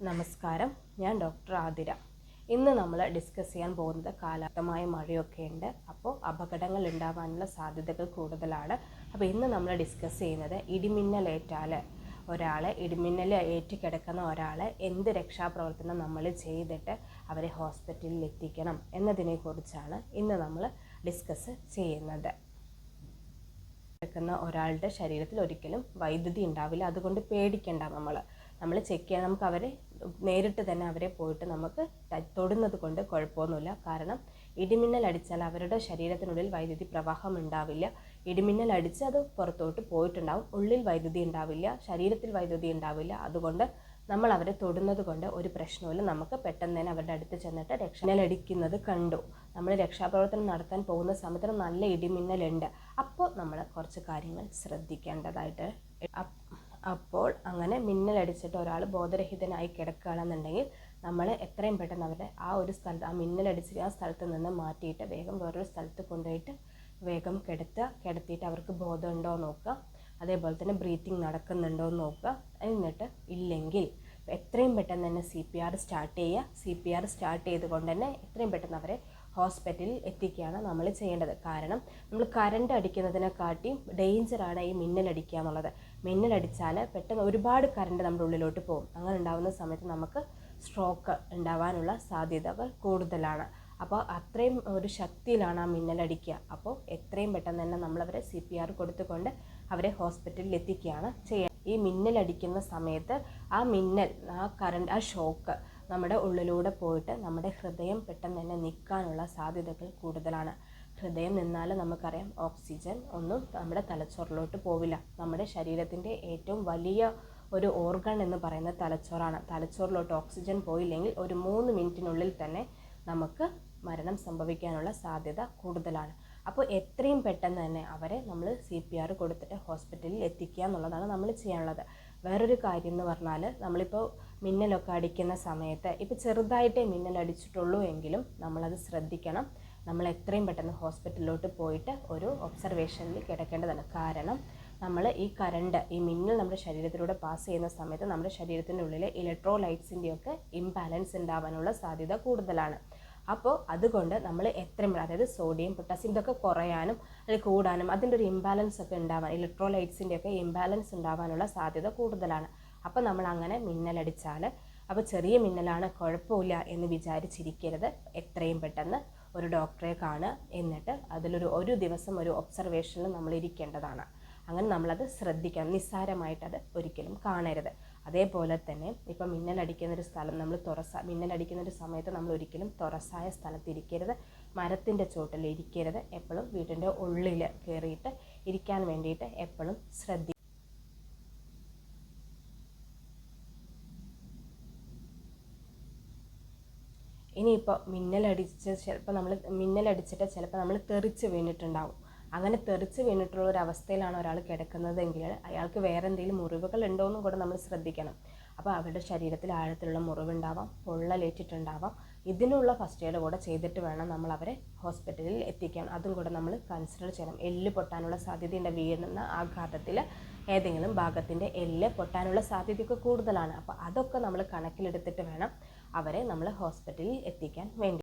നമസ്കാരം, ഞാൻ ഡോക്ടർ ആതിര. ഇന്ന് നമ്മൾ ഡിസ്കസ് ചെയ്യാൻ പോകുന്നത് കാലാതമായ മഴയൊക്കെ ഉണ്ട്, അപ്പോൾ അപകടങ്ങൾ ഉണ്ടാവാനുള്ള സാധ്യതകൾ കൂടുതലാണ്. അപ്പോൾ ഇന്ന് നമ്മൾ ഡിസ്കസ് ചെയ്യുന്നത് ഇടിമിന്നലേറ്റാൽ ഇടിമിന്നൽ ഏറ്റ് കിടക്കുന്ന ഒരാളെ എന്ത് രക്ഷാപ്രവർത്തനം നമ്മൾ ചെയ്തിട്ട് അവരെ ഹോസ്പിറ്റലിൽ എത്തിക്കണം എന്നതിനെക്കുറിച്ചാണ് ഇന്ന് നമ്മൾ ഡിസ്കസ് ചെയ്യുന്നത്. കിടക്കുന്ന ഒരാളുടെ ശരീരത്തിൽ ഒരിക്കലും വൈദ്യുതി ഉണ്ടാവില്ല, അതുകൊണ്ട് പേടിക്കേണ്ട. നമ്മൾ ചെക്ക് ചെയ്യാൻ നമുക്ക് അവരെ നേരിട്ട് തന്നെ അവരെ പോയിട്ട് നമുക്ക് തൊടുന്നത് കൊണ്ട് കുഴപ്പമൊന്നുമില്ല. കാരണം ഇടിമിന്നൽ അടിച്ചാൽ അവരുടെ ശരീരത്തിനുള്ളിൽ വൈദ്യുതി പ്രവാഹം ഉണ്ടാവില്ല. ഇടിമിന്നൽ അടിച്ച് അത് പുറത്തോട്ട് പോയിട്ടുണ്ടാവും, ഉള്ളിൽ വൈദ്യുതി ഉണ്ടാവില്ല, ശരീരത്തിൽ വൈദ്യുതി ഉണ്ടാവില്ല. അതുകൊണ്ട് നമ്മൾ അവരെ തൊടുന്നത് കൊണ്ട് ഒരു പ്രശ്നമില്ല. നമുക്ക് പെട്ടെന്ന് തന്നെ അവരുടെ അടുത്ത് ചെന്നിട്ട് ഇടിമിന്നലടിക്കുന്നത് കണ്ടു, നമ്മൾ രക്ഷാപ്രവർത്തനം നടത്താൻ പോകുന്ന സമയത്ത് നല്ല ഇടിമിന്നലുണ്ട്, അപ്പോൾ നമ്മൾ കുറച്ച് കാര്യങ്ങൾ ശ്രദ്ധിക്കേണ്ടതായിട്ട്. അപ്പോൾ അങ്ങനെ മിന്നലടിച്ചിട്ട് ഒരാൾ ബോധരഹിതനായി കിടക്കുകയാണെന്നുണ്ടെങ്കിൽ നമ്മൾ എത്രയും പെട്ടെന്ന് അവരെ ആ ഒരു സ്ഥലത്ത്, ആ മിന്നലടിച്ച് ആ സ്ഥലത്ത് നിന്ന് മാറ്റിയിട്ട് വേഗം വേറൊരു സ്ഥലത്ത് കൊണ്ടുപോയിട്ട് വേഗം കിടത്തിയിട്ട് അവർക്ക് ബോധമുണ്ടോ നോക്കുക. അതേപോലെ തന്നെ ബ്രീത്തിങ് നടക്കുന്നുണ്ടോ എന്ന് നോക്കുക. എന്നിട്ട് ഇല്ലെങ്കിൽ എത്രയും പെട്ടെന്ന് തന്നെ CPR സ്റ്റാർട്ട് ചെയ്യുക. CPR സ്റ്റാർട്ട് ചെയ്തുകൊണ്ട് തന്നെ എത്രയും പെട്ടെന്ന് അവരെ ഹോസ്പിറ്റലിൽ എത്തിക്കുകയാണ് നമ്മൾ ചെയ്യേണ്ടത്. കാരണം നമ്മൾ കറണ്ട് അടിക്കുന്നതിനെക്കാട്ടിയും ഡേഞ്ചറാണ് ഈ മിന്നലടിക്കുക എന്നുള്ളത്. മിന്നലടിച്ചാൽ പെട്ടെന്ന് ഒരുപാട് കറണ്ട് നമ്മുടെ ഉള്ളിലോട്ട് പോകും. അങ്ങനെ ഉണ്ടാകുന്ന സമയത്ത് നമുക്ക് സ്ട്രോക്ക് ഉണ്ടാവാനുള്ള സാധ്യതകൾ കൂടുതലാണ്. അപ്പോൾ അത്രയും ഒരു ശക്തിയിലാണ് ആ മിന്നലടിക്കുക. അപ്പോൾ എത്രയും പെട്ടെന്ന് തന്നെ നമ്മളവരെ CPR കൊടുത്തുകൊണ്ട് അവരെ ഹോസ്പിറ്റലിൽ എത്തിക്കുകയാണ് ചെയ്യുക. ഈ മിന്നലടിക്കുന്ന സമയത്ത് ആ കറണ്ട്, ആ ഷോക്ക് നമ്മുടെ ഉള്ളിലൂടെ പോയിട്ട് നമ്മുടെ ഹൃദയം പെട്ടെന്ന് തന്നെ നിൽക്കാനുള്ള സാധ്യതകൾ കൂടുതലാണ്. ഹൃദയം നിന്നാൽ നമുക്കറിയാം ഓക്സിജൻ ഒന്നും നമ്മുടെ തലച്ചോറിലോട്ട് പോവില്ല. നമ്മുടെ ശരീരത്തിൻ്റെ ഏറ്റവും വലിയ ഒരു ഓർഗൺ എന്ന് പറയുന്നത് തലച്ചോറാണ്. തലച്ചോറിലോട്ട് ഓക്സിജൻ പോയില്ലെങ്കിൽ ഒരു 3 മിനിറ്റിനുള്ളിൽ തന്നെ നമുക്ക് മരണം സംഭവിക്കാനുള്ള സാധ്യത കൂടുതലാണ്. അപ്പോൾ എത്രയും പെട്ടെന്ന് തന്നെ അവരെ നമ്മൾ CPR കൊടുത്തിട്ട് ഹോസ്പിറ്റലിൽ എത്തിക്കുക എന്നുള്ളതാണ് നമ്മൾ ചെയ്യാനുള്ളത്. വേറൊരു കാര്യം എന്ന് പറഞ്ഞാൽ, നമ്മളിപ്പോൾ മിന്നലൊക്കെ അടിക്കുന്ന സമയത്ത് ഇപ്പോൾ ചെറുതായിട്ടേ മിന്നലടിച്ചിട്ടുള്ളൂ എങ്കിലും നമ്മളത് ശ്രദ്ധിക്കണം. നമ്മൾ എത്രയും പെട്ടെന്ന് ഹോസ്പിറ്റലിലോട്ട് പോയിട്ട് ഒരു ഒബ്സർവേഷനിൽ കിടക്കേണ്ടതാണ്. കാരണം നമ്മൾ ഈ മിന്നൽ നമ്മുടെ ശരീരത്തിലൂടെ പാസ് ചെയ്യുന്ന സമയത്ത് നമ്മുടെ ശരീരത്തിൻ്റെ ഉള്ളിലെ ഇലക്ട്രോലൈറ്റ്സിൻ്റെയൊക്കെ ഇംബാലൻസ് ഉണ്ടാവാനുള്ള സാധ്യത കൂടുതലാണ്. അപ്പോൾ അതുകൊണ്ട് നമ്മൾ എത്രയും, അതായത് സോഡിയം, പൊട്ടാസ്യം ഇതൊക്കെ കുറയാനും അല്ലെങ്കിൽ കൂടാനും അതിൻ്റെ ഒരു ഇംബാലൻസ് ഒക്കെ ഉണ്ടാവാൻ, ഇലക്ട്രോലൈറ്റ്സിൻ്റെയൊക്കെ ഇംബാലൻസ് ഉണ്ടാവാനുള്ള സാധ്യത കൂടുതലാണ്. അപ്പോൾ നമ്മൾ അങ്ങനെ മിന്നലടിച്ചാൽ, അപ്പോൾ ചെറിയ മിന്നലാണ് കുഴപ്പമില്ല എന്ന് വിചാരിച്ചിരിക്കരുത്. എത്രയും പെട്ടെന്ന് ഒരു ഡോക്ടറെ കാണുക. എന്നിട്ട് ഒരു ദിവസം ഒരു ഒബ്സർവേഷനിൽ നമ്മൾ ഇരിക്കേണ്ടതാണ്. അങ്ങനെ നമ്മളത് ശ്രദ്ധിക്കണം. നിസ്സാരമായിട്ടത് ഒരിക്കലും കാണരുത്. അതേപോലെ തന്നെ ഇപ്പം മിന്നലടിക്കുന്നൊരു സ്ഥലം മിന്നലടിക്കുന്നൊരു സമയത്ത് നമ്മൾ ഒരിക്കലും തുറസായ സ്ഥലത്തിരിക്കരുത്, മരത്തിൻ്റെ ചോട്ടിൽ ഇരിക്കരുത്. എപ്പോഴും വീടിൻ്റെ ഉള്ളിൽ കയറിയിട്ട് ഇരിക്കാൻ വേണ്ടിയിട്ട് എപ്പോഴും ശ്രദ്ധിക്കുക. ഇനിയിപ്പോൾ മിന്നലടിച്ചിട്ട് ചിലപ്പോൾ നമ്മൾ തെറിച്ച് വീണിട്ടുണ്ടാവും. അങ്ങനെ തെറിച്ച് വീണിട്ടുള്ള ഒരു അവസ്ഥയിലാണ് ഒരാൾ കിടക്കുന്നതെങ്കിൽ അയാൾക്ക് വേറെ എന്തെങ്കിലും മുറിവുകൾ ഉണ്ടോ എന്നും കൂടെ നമ്മൾ ശ്രദ്ധിക്കണം. അപ്പോൾ അവരുടെ ശരീരത്തിൽ ആഴത്തിലുള്ള മുറിവുണ്ടാവാം, പൊള്ളലേറ്റിട്ടുണ്ടാവാം. ഇതിനുള്ള ഫസ്റ്റ് എയ്ഡ് കൂടെ ചെയ്തിട്ട് വേണം നമ്മൾ അവരെ ഹോസ്പിറ്റലിൽ എത്തിക്കാൻ. അതും കൂടെ നമ്മൾ കൺസിഡർ ചെയ്യണം. എല്ല് പൊട്ടാനുള്ള സാധ്യതയുണ്ട്. വീഴുന്ന ആഘാതത്തിൽ ഏതെങ്കിലും ഭാഗത്തിൻ്റെ എല്ല് പൊട്ടാനുള്ള സാധ്യതയൊക്കെ കൂടുതലാണ്. അപ്പോൾ അതൊക്കെ നമ്മൾ കണക്കിലെടുത്തിട്ട് വേണം അവരെ നമ്മൾ ഹോസ്പിറ്റലിൽ എത്തിക്കാൻ വേണ്ടി.